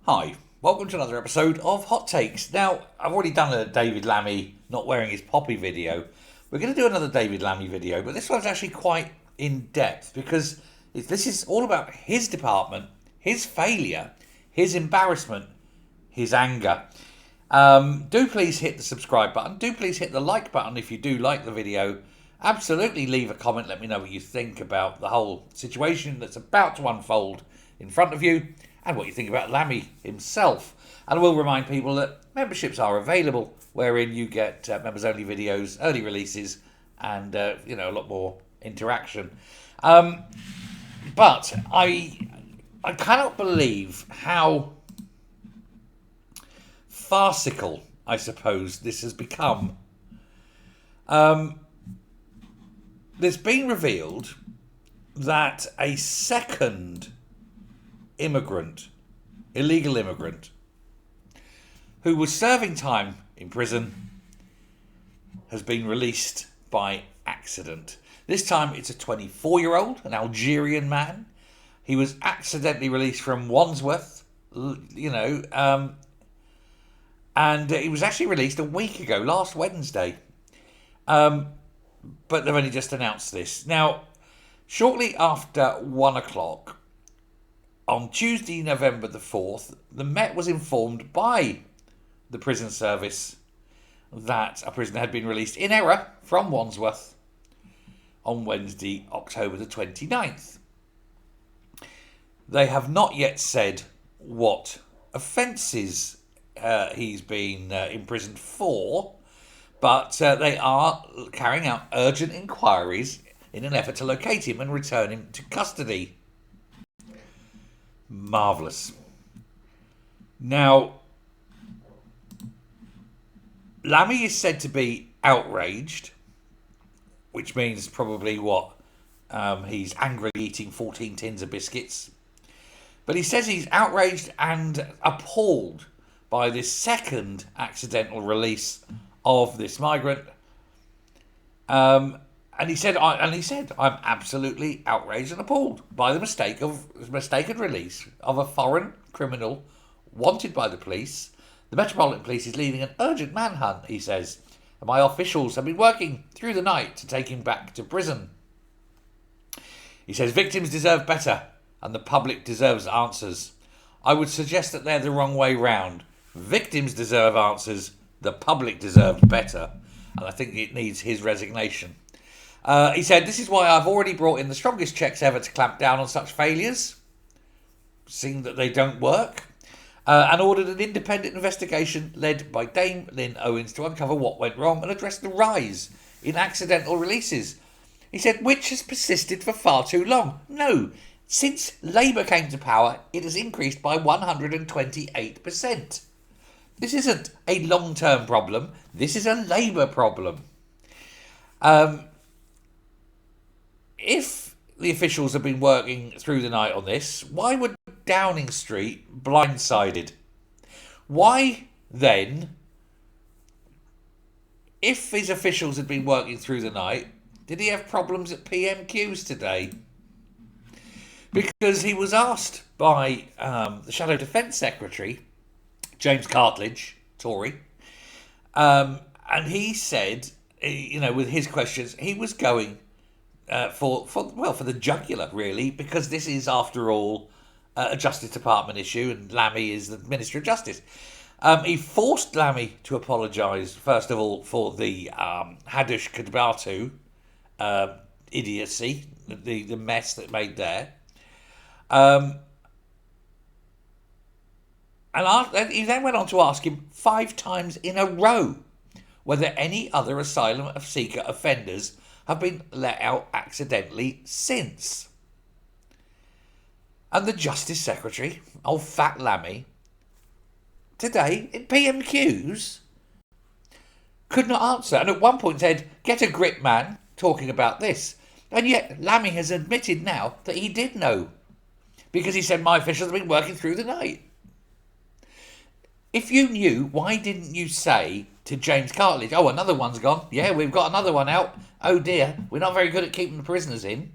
Hi, welcome to another episode of Hot Takes. Now, I've already done a David Lammy not wearing his poppy video. We're going to do another David Lammy video, but this one's actually quite in depth because this is all about his department, his failure, his embarrassment, his anger. Do please hit the subscribe button. Do please hit the like button if you do like the video. Absolutely leave a comment. Let me know what you think about the whole situation that's about to unfold in front of you and what you think about Lammy himself. And I will remind people that memberships are available, wherein you get members-only videos, early releases, and a lot more interaction. But I cannot believe how farcical, I suppose, this has become. There's been revealed that a second illegal immigrant, who was serving time in prison, has been released by accident. This time it's a 24-year-old, an Algerian man. He was accidentally released from Wandsworth, and he was actually released a week ago, last Wednesday. But they've only just announced this. Now, shortly after 1 o'clock, on Tuesday, November the 4th, the Met was informed by the prison service that a prisoner had been released in error from Wandsworth on Wednesday, October the 29th. They have not yet said what offences he's been imprisoned for, but they are carrying out urgent inquiries in an effort to locate him and return him to custody. Marvellous. Now, Lammy is said to be outraged, which means probably what? He's angrily eating 14 tins of biscuits. But he says he's outraged and appalled by this second accidental release of this migrant. And he said, I'm absolutely outraged and appalled by the mistaken release of a foreign criminal wanted by the police. The Metropolitan Police is leading an urgent manhunt, he says, and my officials have been working through the night to take him back to prison. He says victims deserve better and the public deserves answers. I would suggest that they're the wrong way round. Victims deserve answers, the public deserves better, and I think it needs his resignation. He said, this is why I've already brought in the strongest checks ever to clamp down on such failures, seeing that they don't work, and ordered an independent investigation led by Dame Lynn Owens to uncover what went wrong and address the rise in accidental releases. He said, which has persisted for far too long. No, since Labour came to power, it has increased by 128%. This isn't a long-term problem. This is a Labour problem. If the officials have been working through the night on this, why were Downing Street blindsided? Why then, if his officials had been working through the night, did he have problems at PMQs today? Because he was asked by the Shadow Defence Secretary, James Cartledge, Tory, and he said, with his questions, he was going for the jugular, really, because this is, after all, a Justice Department issue, and Lammy is the Minister of Justice. He forced Lammy to apologise, first of all, for the Hadush Kadbatu idiocy, the mess that made there. And he then went on to ask him 5 times in a row whether any other asylum seeker offenders have been let out accidentally since. And the Justice Secretary, old Fat Lammy, today in PMQs could not answer. And at one point said, get a grip, man, talking about this. And yet Lammy has admitted now that he did know, because he said, my officials have been working through the night. If you knew, why didn't you say to James Cartledge, oh, another one's gone. Yeah, we've got another one out. Oh dear, we're not very good at keeping the prisoners in.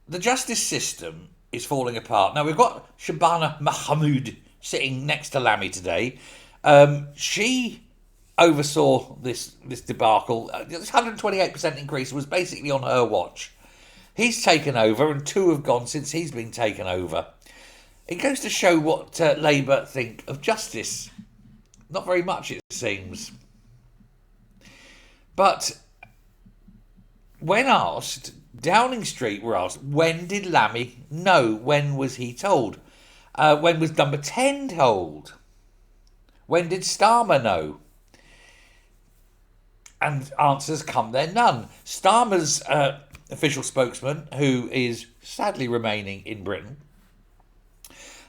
The justice system is falling apart. Now, we've got Shabana Mahmood sitting next to Lammy today. She oversaw this debacle. This 128% increase was basically on her watch. He's taken over, and 2 have gone since he's been taken over. It goes to show what Labour think of justice. Not very much, it seems. But when asked, Downing Street were asked, when did Lammy know? When was he told? When was number 10 told? When did Starmer know? And answers come there none. Starmer's official spokesman, who is sadly remaining in Britain,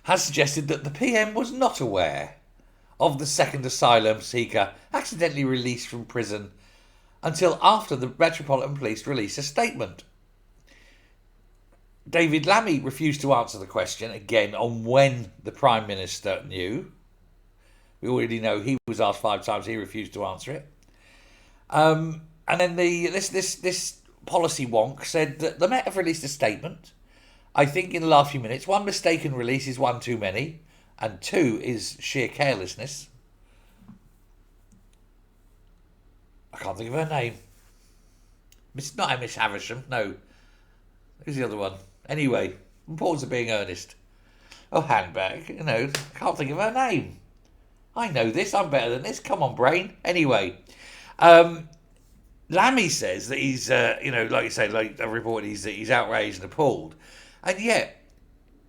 has suggested that the PM was not aware of the second asylum seeker accidentally released from prison until after the Metropolitan Police released a statement. David Lammy refused to answer the question again on when the Prime Minister knew. We already know he was asked 5 times, he refused to answer it. And then this policy wonk said that the Met have released a statement. I think in the last few minutes, 1 mistaken release is 1 too many, and 2 is sheer carelessness. I can't think of her name. Not Miss Havisham, no. Who's the other one? Anyway, importance of being earnest. Oh, handbag, I can't think of her name. I know this, I'm better than this, come on, brain. Anyway, Lammy says that he's, like you say, like I reported, he's outraged and appalled. And yet,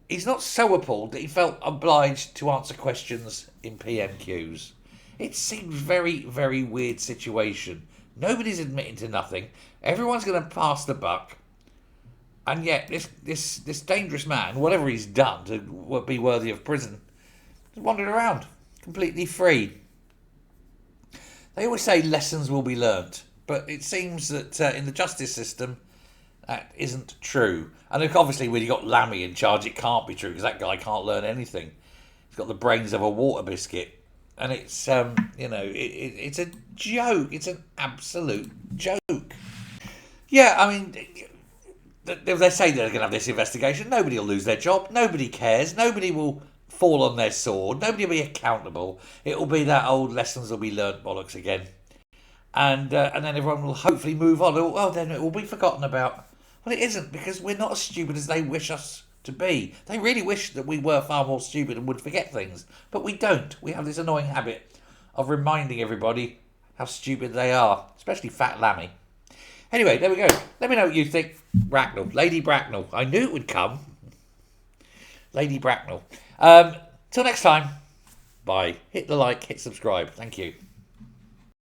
he's not so appalled that he felt obliged to answer questions in PMQs. It seems very, very weird situation. Nobody's admitting to nothing. Everyone's going to pass the buck. And yet, this dangerous man, whatever he's done to be worthy of prison, has wandered around completely free. They always say lessons will be learnt, but it seems that in the justice system, that isn't true. And obviously, when you've got Lammy in charge, it can't be true, because that guy can't learn anything. He's got the brains of a water biscuit. And it's, it's a joke. It's an absolute joke. Yeah, I mean, they say they're going to have this investigation. Nobody will lose their job. Nobody cares. Nobody will fall on their sword. Nobody will be accountable. It will be that old lessons will be learnt bollocks again. And then everyone will hopefully move on. Oh, then it will be forgotten about. Well, it isn't, because we're not as stupid as they wish us to be. They really wish that we were far more stupid and would forget things. But we don't. We have this annoying habit of reminding everybody how stupid they are, especially Fat Lammy. Anyway, there we go. Let me know what you think. Bracknell. Lady Bracknell. I knew it would come. Lady Bracknell. Till next time. Bye. Hit the like, hit subscribe. Thank you.